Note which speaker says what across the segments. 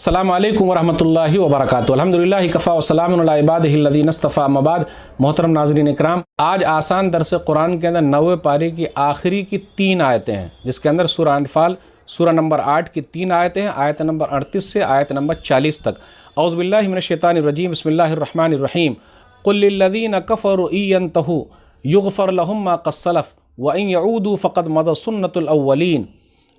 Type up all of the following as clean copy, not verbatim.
Speaker 1: अस्सलामु अलैकुम वरहमतुल्लाहि वबरकातुहू। अल्हम्दुलिल्लाहि कफ़ा व सलामुन अला इबादिहिल्लज़ीना इस्तफ़ा, अम्मा बाद। मोहतरम नाज़रीन इकराम, आज आसान दर्स कुरान के अंदर 90वें पारे की आखिरी की 3 आयतें हैं, जिसके अंदर सूरह अनफ़ाल सूरह नंबर 8 की 3 आयतें हैं, आयत नंबर 38 से आयत नंबर 40 तक। औज़ु बिल्लाहि मिनश्शैतानिर्रजीम, बिस्मिल्लाहिर्रहमानिर्रहीम। कुल लिल्लज़ीना कफ़रू इन यंतहू युग़फ़र लहुम मा क़द सलफ़ व इन यऊदू फ़क़द मदत सुन्नतुल अव्वलीन।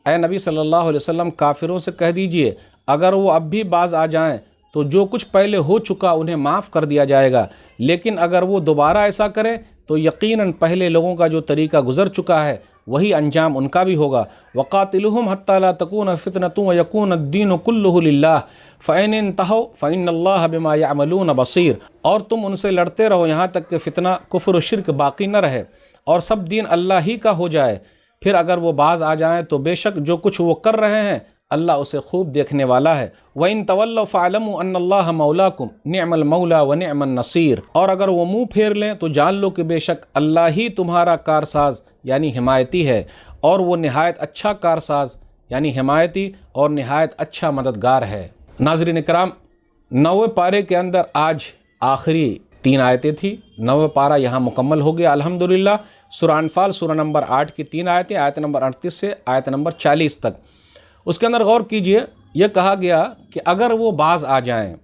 Speaker 1: ऐ नबी सल्लल्लाहु अलैहि वसल्लम, काफिरों से कह दीजिए अगर वो अब भी बाज़ आ जाएं तो जो कुछ पहले हो चुका उन्हें माफ़ कर दिया जाएगा, लेकिन अगर वो दोबारा ऐसा करें तो यकीनन पहले लोगों का जो तरीका गुज़र चुका है वही अंजाम उनका भी होगा। वक़ातिलुहुम हत्ता ला तकून फ़ितनतुन व यकून अद्दीनु कुल्लुहु लिल्लाह फ़इन इंतहौ फ़इन्नल्लाह बिमा यअमलून बसीर। और तुम उनसे लड़ते रहो यहाँ तक कि फ़ितना कुफ्र व शिर्क बाकी न रहे और सब दीन अल्लाह ही का हो जाए। फिर अगर वो बाज़ आ जाएँ तो बेशक जो कुछ वो कर रहे हैं अल्लाह उसे खूब देखने वाला है। व इन तवल्लौ फ़अलमू अन्नल्लाह मौलाकुम निअमल मौला व निअमन नसीर। और अगर वो मुँह फेर लें तो जान लो कि बेशक अल्लाह ही तुम्हारा कारसाज यानी हिमायती है, और वो निहायत अच्छा कारसाज यानी हिमायती और निहायत अच्छा मददगार है। नाज़रीन इकराम, 90वें पारे के अंदर आज आखिरी 3 आयतें थी। 90वां पारा यहाँ मुकम्मल हो गया अल्हम्दुलिल्लाह। सूरह अनफ़ाल सूरह नंबर 8 की 3 आयतें, आयत नंबर 38 से आयत नंबर 40 तक। उसके अंदर गौर कीजिए, यह कहा गया कि अगर वो बाज़ आ जाएं,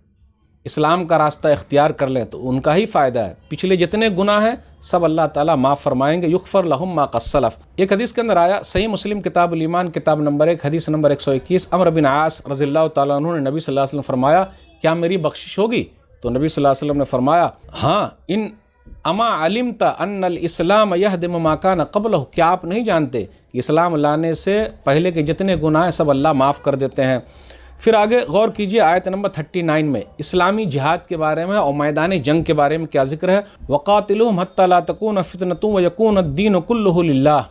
Speaker 1: इस्लाम का रास्ता इख्तियार कर लें तो उनका ही फ़ायदा है। पिछले जितने गुनाह हैं सब अल्लाह ताला माफ़ फरमाएंगे। युग़फ़र लहुम मा क़द सलफ़। एक हदीस के अंदर आया, सही मुस्लिम किताबुल ईमान किताब नंबर 1 हदीस नंबर 121, अम्र बिन आस रज़ियल्लाहु ताला अन्हु ने नबी सल्लल्लाहु अलैहि वसल्लम फरमाया, क्या मेरी बख्शिश होगी? तो नबी सल्लल्लाहु अलैहि वसल्लम ने फरमाया, हाँ, इन अमा अलिमता अन्नल इस्लाम यहदिम मा कान क़ब्लहु। क्या आप नहीं जानते कि इस्लाम लाने से पहले के जितने गुनाह हैं सब अल्लाह माफ़ कर देते हैं। फिर आगे गौर कीजिए, आयत नंबर 39 में इस्लामी जिहाद के बारे में और मैदान जंग के बारे में क्या ज़िक्र है। वक़ातिलुहुम हत्ता ला तकून फ़ितनतुन व यकून अद्दीनु कुल्लुहु लिल्लाह,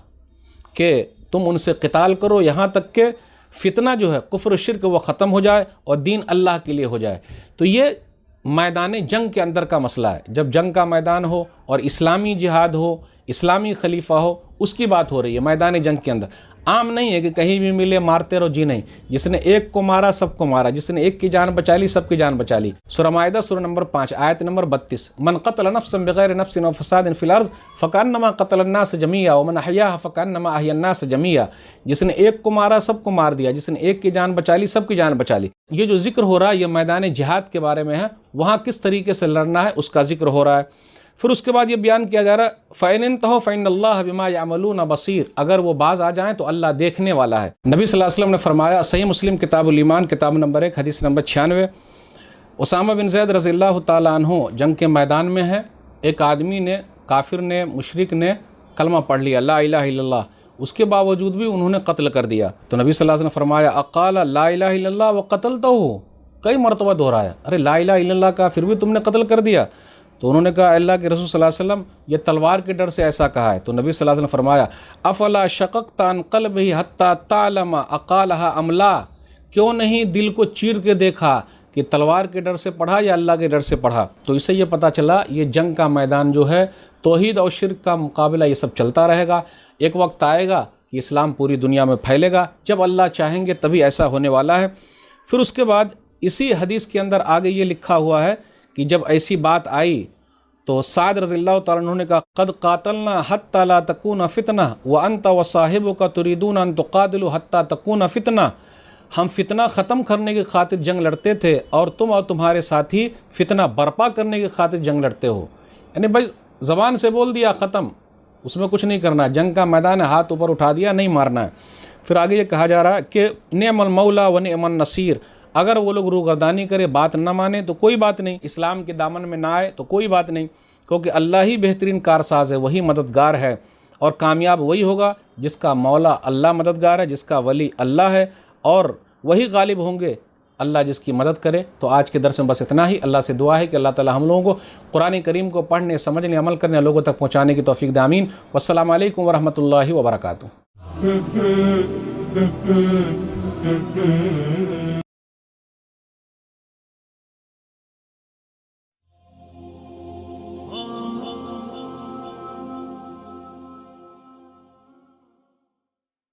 Speaker 1: के तुम उनसे क़िताल करो यहाँ तक के फ़ितना जो है कुफ्र शिर्क वो ख़त्म हो जाए और दीन अल्लाह के लिए हो जाए। तो ये मैदान जंग के अंदर का मसला है। जब जंग का मैदान हो और इस्लामी जिहाद हो, इस्लामी खलीफा हो, उसकी बात हो रही है मैदान जंग के अंदर। आम नहीं है कि कहीं भी मिले मारते रहो, जी नहीं। जिसने एक को मारा सबको मारा, जिसने एक की जान बचा ली सबकी जान बचा ली। सूरह माइदा सूरह नंबर 5 आयत नंबर 32, मन क़तल नफ्सन बिग़ैर नफ्सिन व फ़सादिन फ़िल अर्ज़ फ़कअन्नमा क़तल अन्नास जमीआ व मन अहयाहा फ़कअन्नमा अहया अन्नास जमीआ। जिसने एक को मारा सबको मार दिया, जिसने एक की जान बचा ली सबकी जान बचा ली। ये जो जिक्र हो रहा है ये मैदान जिहाद के बारे में है, वहाँ किस तरीके से लड़ना है उसका जिक्र हो रहा है। फिर उसके बाद ये बयान किया जा रहा है, फ़इन इंतहौ फ़इन्नल्लाह बिमा यअमलून बसीर। अगर वो बाज़ आ जाएँ तो अल्लाह देखने वाला है। नबी सल्लल्लाहु अलैहि वसल्लम ने फरमाया, सही मुस्लिम किताबुल ईमान किताब नंबर 1 हदीस नंबर 96, उसामा बिन ज़ैद रज़ियल्लाहु ताला अन्हु जंग के मैदान में है। एक आदमी ने, काफिर ने, मुशरिक ने कलमा पढ़ लिया, ला इलाहा इल्लल्लाह, उसके बावजूद भी उन्होंने कत्ल कर दिया। तो नबी सल्लल्लाहु अलैहि वसल्लम ने फरमाया, अक़ाल ला इलाहा इल्लल्लाह व क़तलतहु। कई मरतबा दोहराया, अरे ला इलाहा इल्लल्लाह का फिर भी तुमने कत्ल कर दिया। तो उन्होंने कहा, अल्लाह के रसूल सल्लल्लाहु अलैहि वसल्लम, ये तलवार के डर से ऐसा कहा है। तो नबी सल्लल्लाहु अलैहि वसल्लम फरमाया, अफ़ला शक़क़्ता अन क़ल्बिही हत्ता तालमा अक़ालहा अमला। क्यों नहीं दिल को चीर के देखा कि तलवार के डर से पढ़ा या अल्लाह के डर से पढ़ा। तो इससे ये पता चला ये जंग का मैदान जो है, तौहीद और शिर्क का मुकाबला ये सब चलता रहेगा। एक वक्त आएगा कि इस्लाम पूरी दुनिया में फैलेगा, जब अल्लाह चाहेंगे तभी ऐसा होने वाला है। फिर उसके बाद इसी हदीस के अंदर आगे ये लिखा हुआ है कि जब ऐसी बात आई तो साद रज़ियल्लाहु ताला अन्हु ने कहा, क़द क़ातलना हत्ता ला तकून फ़ितना व अंत व साहिबुका तुरीदून अन तुक़ातिलू हत्ता तकून फ़ितना। हम फ़ितना ख़त्म करने की खातिर जंग लड़ते थे और तुम और तुम्हारे साथी फ़ितना बर्पा करने की खातिर जंग लड़ते हो। यानी भाई ज़बान से बोल दिया ख़त्म, उसमें कुछ नहीं करना। जंग का मैदान है, हाथ ऊपर उठा दिया, नहीं मारना है। फिर आगे ये कहा जा रहा है कि निअमल मौला व निअमन नसीर। अगर वो लोग रूगर्दानी करे, बात न माने तो कोई बात नहीं, इस्लाम के दामन में ना आए तो कोई बात नहीं, क्योंकि अल्लाह ही बेहतरीन कारसाज है, वही मददगार है। और कामयाब वही होगा जिसका मौला अल्लाह मददगार है, जिसका वली अल्लाह है, और वही गालिब होंगे अल्लाह जिसकी मदद करे। तो आज के दर्स में बस इतना ही। अल्लाह से दुआ है कि अल्लाह ताला हम लोगों को कुरान करीम को पढ़ने, समझने, अमल करने, लोगों तक पहुँचाने की तौफीक दे। आमीन। वस्सलामु अलैकुम वरहमतुल्लाहि वबरकातुहू।